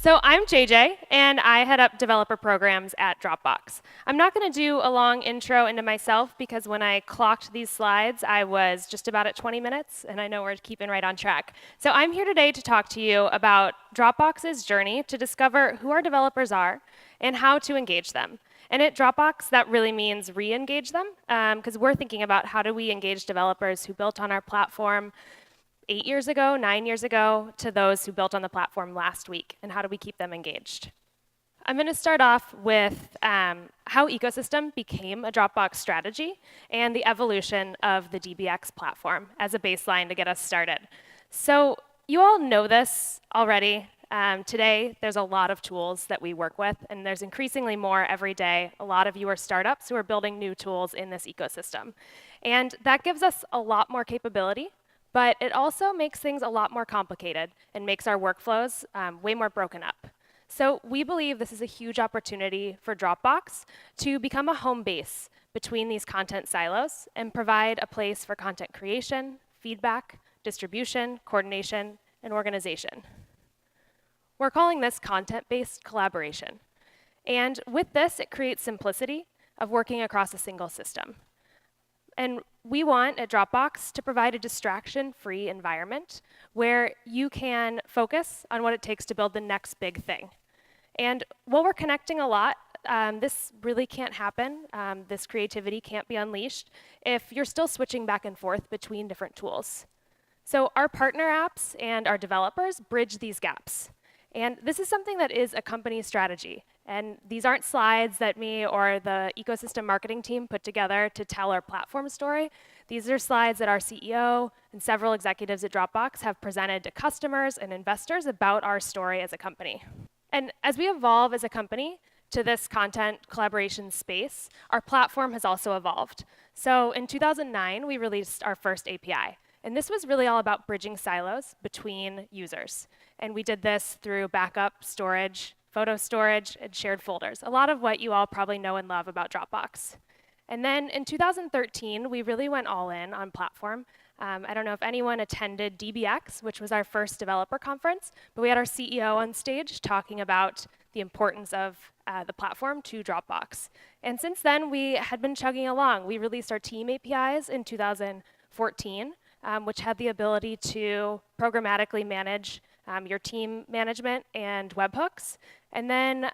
So I'm JJ, and I head up developer programs at Dropbox. I'm not going to do a long intro into myself because when I clocked these slides, I was just about at 20 minutes, and I know we're keeping right on track. So I'm here today to talk to you about Dropbox's journey to discover who our developers are and how to engage them. And at Dropbox, that really means re-engage them, because we're thinking about how do we engage developers who built on our platform 8 years ago, 9 years ago, to those who built on the platform last week, and how do we keep them engaged? I'm going to start off with how ecosystem became a Dropbox strategy and the evolution of the DBX platform as a baseline to get us started. So you all know this already. Today, there's a lot of tools that we work with, and there's increasingly more every day. A lot of you are startups who are building new tools in this ecosystem. And that gives us a lot more capability, but it also makes things a lot more complicated and makes our workflows way more broken up. So we believe this is a huge opportunity for Dropbox to become a home base between these content silos and provide a place for content creation, feedback, distribution, coordination, and organization. We're calling this content-based collaboration. And with this, it creates simplicity of working across a single system. And we want at Dropbox to provide a distraction-free environment where you can focus on what it takes to build the next big thing. And while we're connecting a lot, this really can't happen. This creativity can't be unleashed if you're still switching back and forth between different tools. So our partner apps and our developers bridge these gaps. And this is something that is a company strategy. And these aren't slides that me or the ecosystem marketing team put together to tell our platform story. These are slides that our CEO and several executives at Dropbox have presented to customers and investors about our story as a company. And as we evolve as a company to this content collaboration space, our platform has also evolved. So in 2009, we released our first API. And this was really all about bridging silos between users. And we did this through backup, storage, photo storage, and shared folders. A lot of what you all probably know and love about Dropbox. And then in 2013, we really went all in on platform. I don't know if anyone attended DBX, which was our first developer conference, but we had our CEO on stage talking about the importance of the platform to Dropbox. And since then, we had been chugging along. We released our team APIs in 2014, which had the ability to programmatically manage your team management and webhooks. And then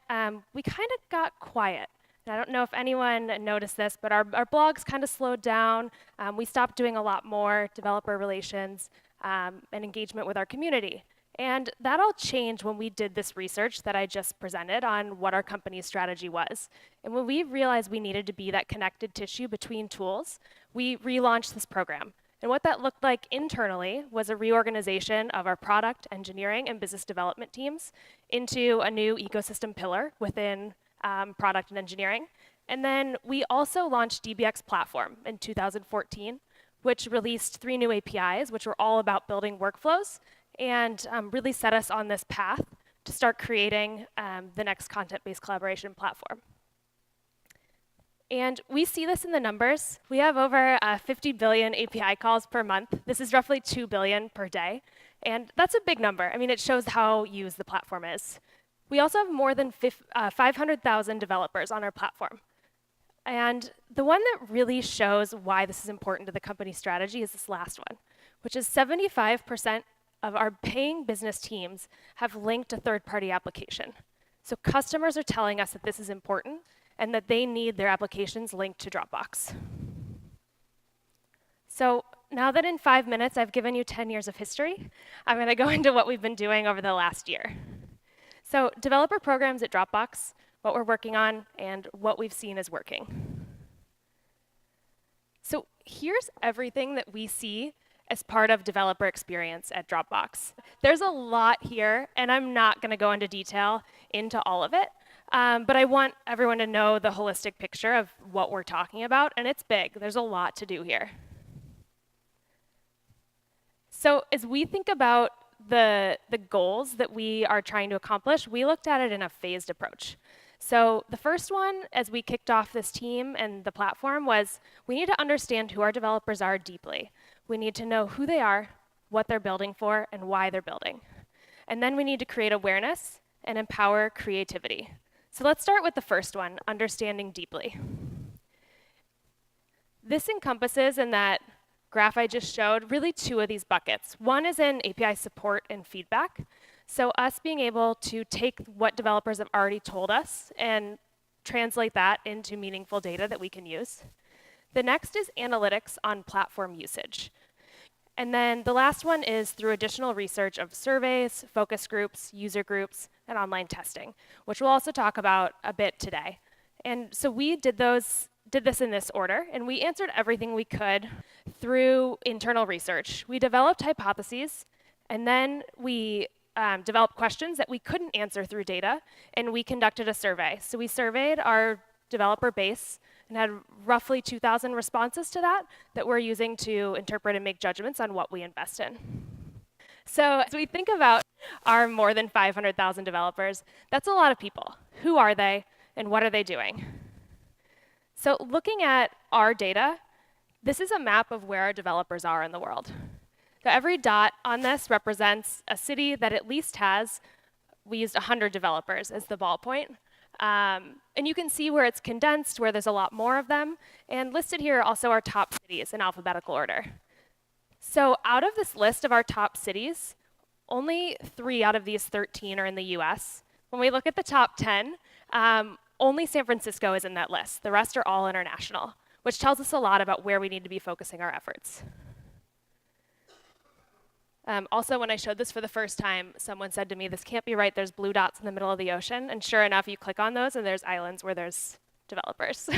we kind of got quiet. And I don't know if anyone noticed this, but our blogs kind of slowed down. We stopped doing a lot more developer relations and engagement with our community. And that all changed when we did this research that I just presented on what our company's strategy was. And when we realized we needed to be that connected tissue between tools, we relaunched this program. And what that looked like internally was a reorganization of our product, engineering, and business development teams into a new ecosystem pillar within product and engineering. And then we also launched DBX Platform in 2014, which released 3 new APIs, which were all about building workflows and really set us on this path to start creating the next content-based collaboration platform. And we see this in the numbers. We have over 50 billion API calls per month. This is roughly 2 billion per day. And that's a big number. I mean, it shows how used the platform is. We also have more than 500,000 developers on our platform. And the one that really shows why this is important to the company strategy is this last one, which is 75% of our paying business teams have linked a third-party application. So customers are telling us that this is important and that they need their applications linked to Dropbox. So now that in 5 minutes I've given you 10 years of history, I'm going to go into what we've been doing over the last year. So developer programs at Dropbox, what we're working on, and what we've seen is working. So here's everything that we see as part of developer experience at Dropbox. There's a lot here, and I'm not going to go into detail into all of it. But I want everyone to know the holistic picture of what we're talking about, and it's big. There's a lot to do here. So as we think about the goals that we are trying to accomplish, we looked at it in a phased approach. So the first one, as we kicked off this team and the platform, was we need to understand who our developers are deeply. We need to know who they are, what they're building for, and why they're building. And then we need to create awareness and empower creativity. So let's start with the first one, understanding deeply. This encompasses in that graph I just showed really two of these buckets. One is in API support and feedback. So us being able to take what developers have already told us and translate that into meaningful data that we can use. The next is analytics on platform usage. And then the last one is through additional research of surveys, focus groups, user groups, and online testing, which we'll also talk about a bit today. And so we did this in this order, and we answered everything we could through internal research. We developed hypotheses, and then we developed questions that we couldn't answer through data, and we conducted a survey. So we surveyed our developer base and had roughly 2,000 responses to that we're using to interpret and make judgments on what we invest in. So as we think about our more than 500,000 developers, that's a lot of people. Who are they, and what are they doing? So looking at our data, this is a map of where our developers are in the world. So every dot on this represents a city that at least has, we used 100 developers as the ballpoint. And you can see where it's condensed, where there's a lot more of them. And listed here are also our top cities in alphabetical order. So out of this list of our top cities, only 3 out of these 13 are in the US. When we look at the top 10, only San Francisco is in that list. The rest are all international, which tells us a lot about where we need to be focusing our efforts. Also, when I showed this for the first time, someone said to me, this can't be right, there's blue dots in the middle of the ocean. And sure enough, you click on those, and there's islands where there's developers.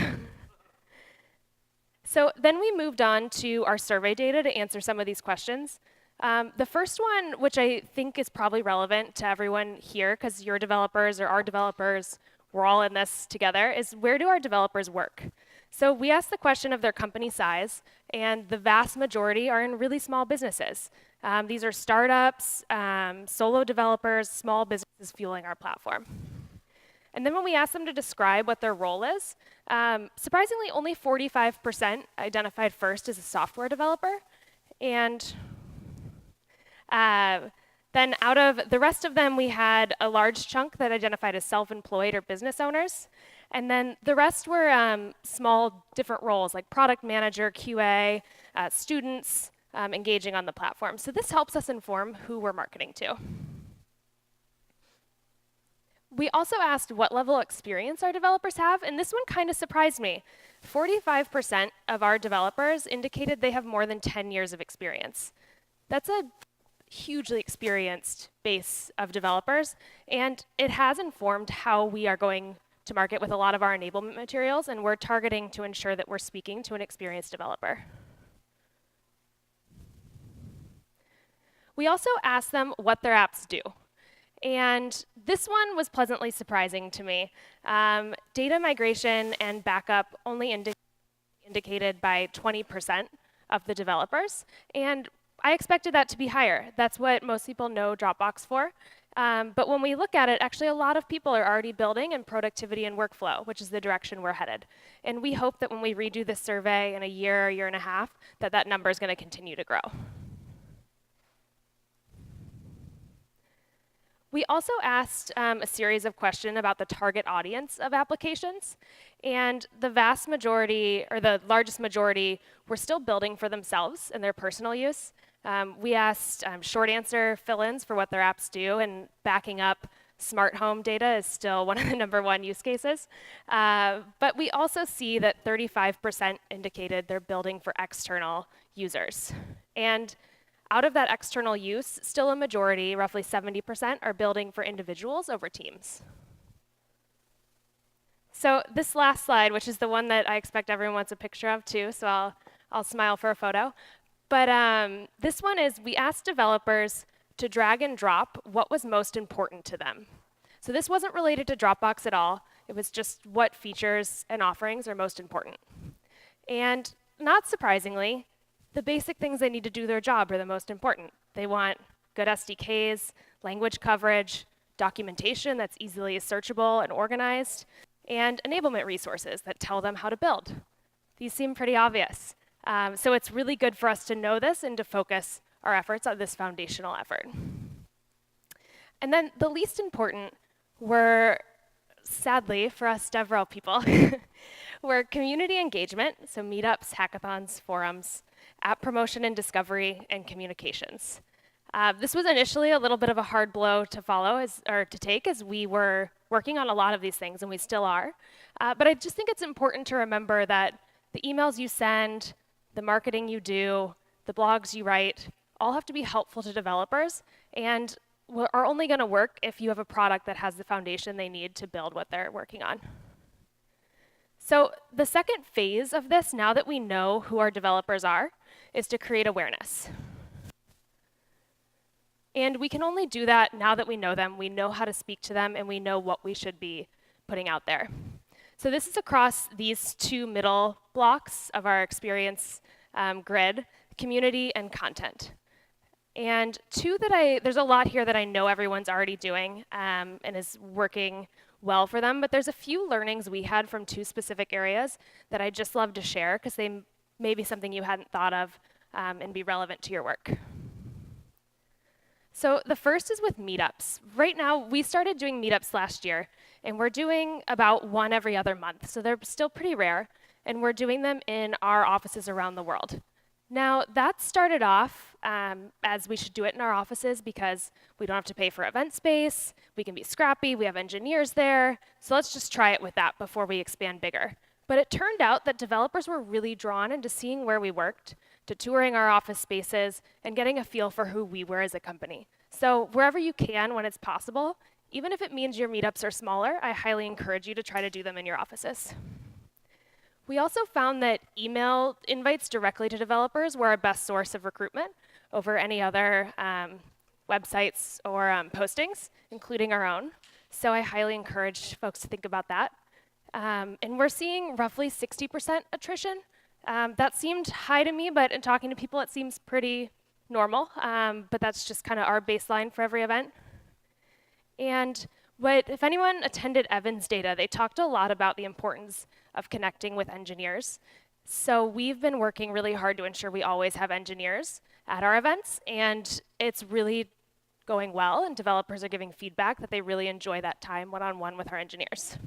So then we moved on to our survey data to answer some of these questions. The first one, which I think is probably relevant to everyone here, because your developers or our developers, we're all in this together, is where do our developers work? So we asked the question of their company size, and the vast majority are in really small businesses. These are startups, solo developers, small businesses fueling our platform. And then when we asked them to describe what their role is, surprisingly, only 45% identified first as a software developer. And then out of the rest of them, we had a large chunk that identified as self-employed or business owners. And then the rest were small, different roles, like product manager, QA, students engaging on the platform. So this helps us inform who we're marketing to. We also asked what level of experience our developers have, and this one kind of surprised me. 45% of our developers indicated they have more than 10 years of experience. That's a hugely experienced base of developers, and it has informed how we are going to market with a lot of our enablement materials, and we're targeting to ensure that we're speaking to an experienced developer. We also asked them what their apps do. And this one was pleasantly surprising to me. Data migration and backup only indicated by 20% of the developers. And I expected that to be higher. That's what most people know Dropbox for. But when we look at it, actually a lot of people are already building in productivity and workflow, which is the direction we're headed. And we hope that when we redo this survey in a year and a half, that that number is going to continue to grow. We also asked a series of questions about the target audience of applications. And the vast majority, or the largest majority, were still building for themselves and their personal use. We asked short answer fill-ins for what their apps do, and backing up smart home data is still one of the #1 use cases. But we also see that 35% indicated they're building for external users. And out of that external use, still a majority, roughly 70%, are building for individuals over teams. So this last slide, which is the one that I expect everyone wants a picture of too, so I'll smile for a photo. But this one is, we asked developers to drag and drop what was most important to them. So this wasn't related to Dropbox at all. It was just what features and offerings are most important. And not surprisingly, the basic things they need to do their job are the most important. They want good SDKs, language coverage, documentation that's easily searchable and organized, and enablement resources that tell them how to build. These seem pretty obvious. So it's really good for us to know this and to focus our efforts on this foundational effort. And then the least important were, sadly for us DevRel people, were community engagement, so meetups, hackathons, forums, app promotion and discovery, and communications. This was initially a little bit of a hard blow to follow, or to take, as we were working on a lot of these things, and we still are. But I just think it's important to remember that the emails you send, the marketing you do, the blogs you write, all have to be helpful to developers, and are only going to work if you have a product that has the foundation they need to build what they're working on. So the second phase of this, now that we know who our developers are, is to create awareness. And we can only do that now that we know them, we know how to speak to them, and we know what we should be putting out there. So this is across these two middle blocks of our experience grid, community and content. And there's a lot here that I know everyone's already doing and is working well for them, but there's a few learnings we had from two specific areas that I'd just love to share, because they may be something you hadn't thought of and be relevant to your work. So the first is with meetups. Right now, we started doing meetups last year, and we're doing about one every other month, so they're still pretty rare, and we're doing them in our offices around the world. Now, that started off as we should do it in our offices because we don't have to pay for event space, we can be scrappy, we have engineers there, so let's just try it with that before we expand bigger. But it turned out that developers were really drawn into seeing where we worked, to touring our office spaces, and getting a feel for who we were as a company. So wherever you can, when it's possible, even if it means your meetups are smaller, I highly encourage you to try to do them in your offices. We also found that email invites directly to developers were our best source of recruitment over any other websites or postings, including our own. So I highly encourage folks to think about that. And we're seeing roughly 60% attrition. That seemed high to me, but in talking to people, it seems pretty normal. But that's just kind of our baseline for every event. And if anyone attended Evan's data, they talked a lot about the importance of connecting with engineers. So we've been working really hard to ensure we always have engineers at our events, and it's really going well, and developers are giving feedback that they really enjoy that time one-on-one with our engineers.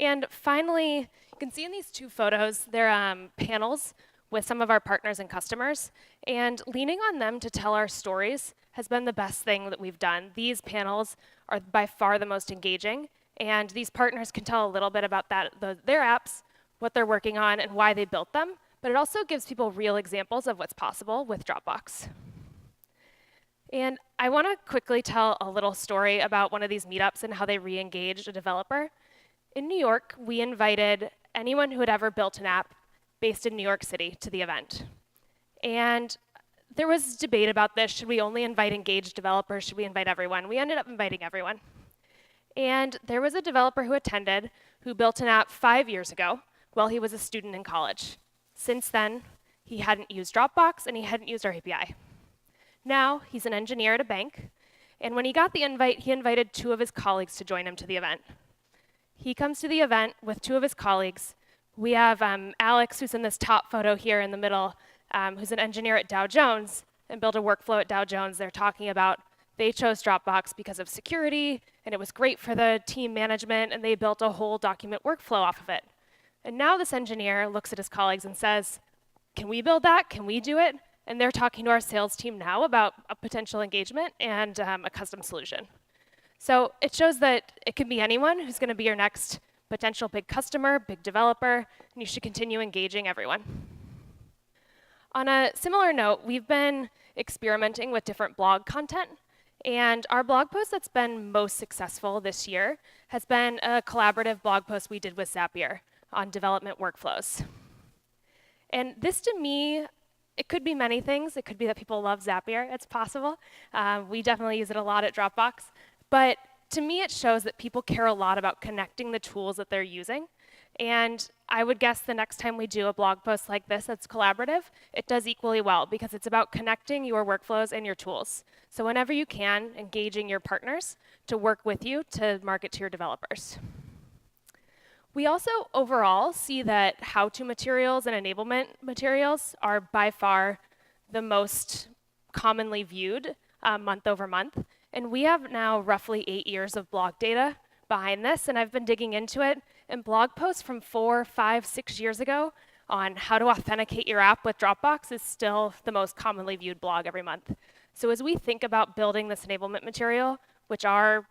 And finally, you can see in these two photos, they're panels with some of our partners and customers, and leaning on them to tell our stories has been the best thing that we've done. These panels are by far the most engaging, and these partners can tell a little bit about their apps, what they're working on, and why they built them, but it also gives people real examples of what's possible with Dropbox. And I want to quickly tell a little story about one of these meetups and how they re-engaged a developer. In New York, we invited anyone who had ever built an app based in New York City to the event. And there was debate about this. Should we only invite engaged developers? Should we invite everyone? We ended up inviting everyone. And there was a developer who attended who built an app 5 years ago while he was a student in college. Since then, he hadn't used Dropbox and he hadn't used our API. Now, he's an engineer at a bank. And when he got the invite, he invited 2 of his colleagues to join him to the event. He comes to the event with 2 of his colleagues. We have Alex, who's in this top photo here in the middle, who's an engineer at Dow Jones and built a workflow at Dow Jones. They're talking about they chose Dropbox because of security, and it was great for the team management, and they built a whole document workflow off of it. And now this engineer looks at his colleagues and says, can we build that? Can we do it? And they're talking to our sales team now about a potential engagement and a custom solution. So it shows that it can be anyone who's going to be your next potential big customer, big developer, and you should continue engaging everyone. On a similar note, we've been experimenting with different blog content, and our blog post that's been most successful this year has been a collaborative blog post we did with Zapier on development workflows. And this, to me, it could be many things. It could be that people love Zapier. It's possible. We definitely use it a lot at Dropbox. But to me, it shows that people care a lot about connecting the tools that they're using. And I would guess the next time we do a blog post like this that's collaborative, it does equally well, because it's about connecting your workflows and your tools. So whenever you can, engaging your partners to work with you to market to your developers. We also overall see that how-to materials and enablement materials are by far the most commonly viewed month over month. And we have now roughly 8 years of blog data behind this, and I've been digging into it. And blog posts from 4, 5, 6 years ago on how to authenticate your app with Dropbox is still the most commonly viewed blog every month. So as we think about building this enablement material, which our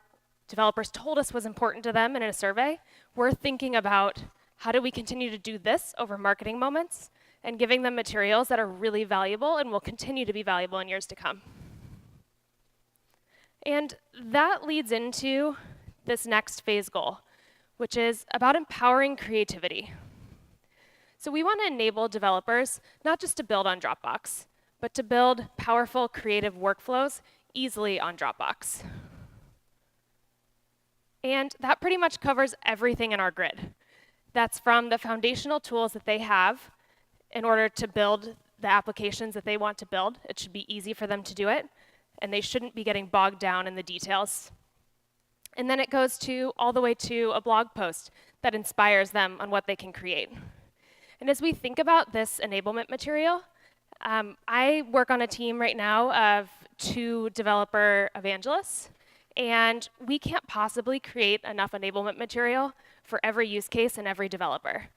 developers told us was important to them in a survey, we're thinking about how do we continue to do this over marketing moments and giving them materials that are really valuable and will continue to be valuable in years to come. And that leads into this next phase goal, which is about empowering creativity. So we want to enable developers not just to build on Dropbox, but to build powerful creative workflows easily on Dropbox. And that pretty much covers everything in our grid. That's from the foundational tools that they have in order to build the applications that they want to build. It should be easy for them to do it, and they shouldn't be getting bogged down in the details. And then it goes all the way to a blog post that inspires them on what they can create. And as we think about this enablement material, I work on a team right now of 2 developer evangelists, and we can't possibly create enough enablement material for every use case and every developer.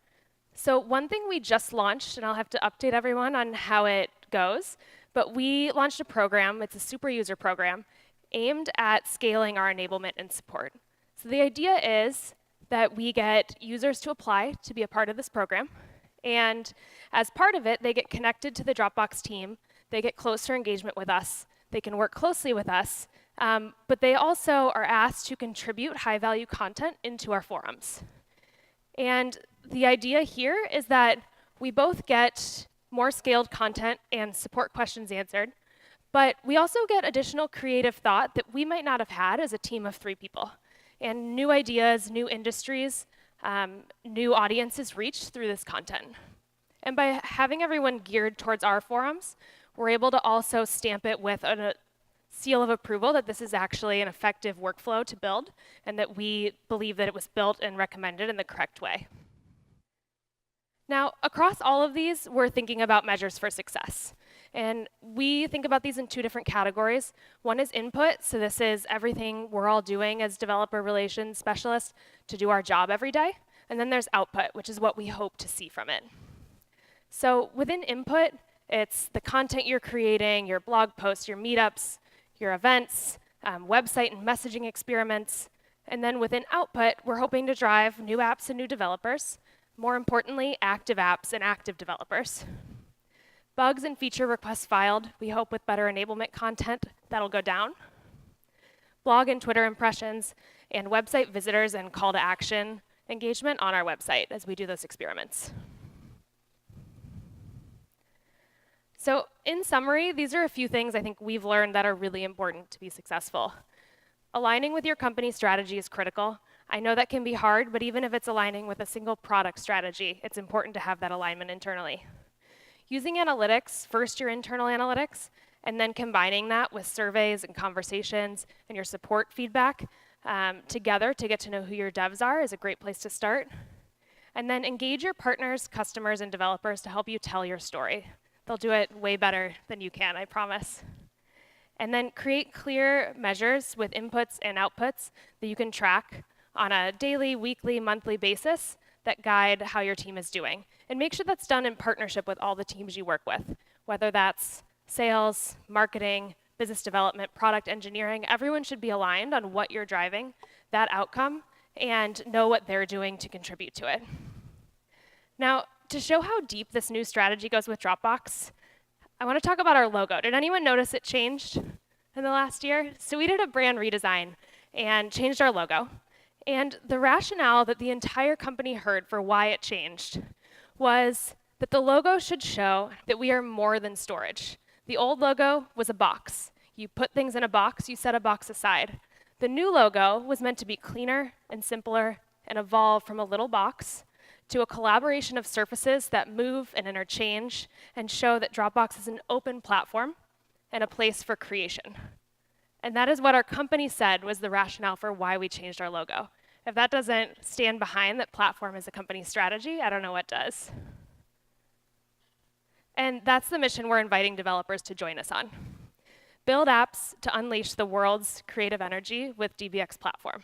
So one thing we just launched, and I'll have to update everyone on how it goes, but we launched a program, it's a super user program, aimed at scaling our enablement and support. So the idea is that we get users to apply to be a part of this program, and as part of it, they get connected to the Dropbox team, they get closer engagement with us, they can work closely with us, but they also are asked to contribute high-value content into our forums. And the idea here is that we both get more scaled content and support questions answered, but we also get additional creative thought that we might not have had as a team of 3 people, and new ideas, new industries, new audiences reached through this content. And by having everyone geared towards our forums, we're able to also stamp it with a seal of approval that this is actually an effective workflow to build, and that we believe that it was built and recommended in the correct way. Now, across all of these, we're thinking about measures for success. And we think about these in 2 different categories. One is input, so this is everything we're all doing as developer relations specialists to do our job every day. And then there's output, which is what we hope to see from it. So within input, it's the content you're creating, your blog posts, your meetups, your events, website and messaging experiments. And then within output, we're hoping to drive new apps and new developers. More importantly, active apps and active developers. Bugs and feature requests filed, we hope with better enablement content, that'll go down. Blog and Twitter impressions, and website visitors and call to action engagement on our website as we do those experiments. So in summary, these are a few things I think we've learned that are really important to be successful. Aligning with your company strategy is critical. I know that can be hard, but even if it's aligning with a single product strategy, it's important to have that alignment internally. Using analytics, first your internal analytics, and then combining that with surveys and conversations and your support feedback together to get to know who your devs are is a great place to start. And then engage your partners, customers, and developers to help you tell your story. They'll do it way better than you can, I promise. And then create clear measures with inputs and outputs that you can track on a daily, weekly, monthly basis that guide how your team is doing. And make sure that's done in partnership with all the teams you work with, whether that's sales, marketing, business development, product engineering. Everyone should be aligned on what you're driving, that outcome, and know what they're doing to contribute to it. Now, to show how deep this new strategy goes with Dropbox, I want to talk about our logo. Did anyone notice it changed in the last year? So we did a brand redesign and changed our logo. And the rationale that the entire company heard for why it changed was that the logo should show that we are more than storage. The old logo was a box. You put things in a box, you set a box aside. The new logo was meant to be cleaner and simpler and evolve from a little box to a collaboration of surfaces that move and interchange and show that Dropbox is an open platform and a place for creation. And that is what our company said was the rationale for why we changed our logo. If that doesn't stand behind that platform as a company strategy, I don't know what does. And that's the mission we're inviting developers to join us on. build apps to unleash the world's creative energy with DBX Platform.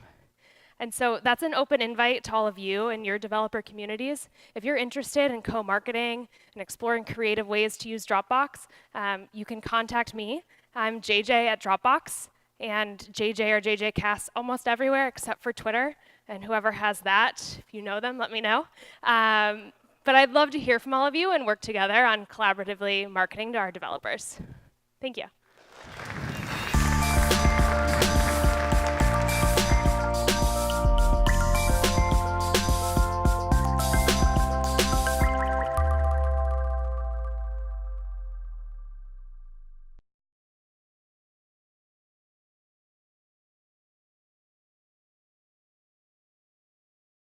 And so that's an open invite to all of you and your developer communities. If you're interested in co-marketing and exploring creative ways to use Dropbox, you can contact me. I'm JJ at Dropbox, and JJ or JJ Kass almost everywhere except for Twitter. And whoever has that, if you know them, let me know. But I'd love to hear from all of you and work together on collaboratively marketing to our developers. Thank you.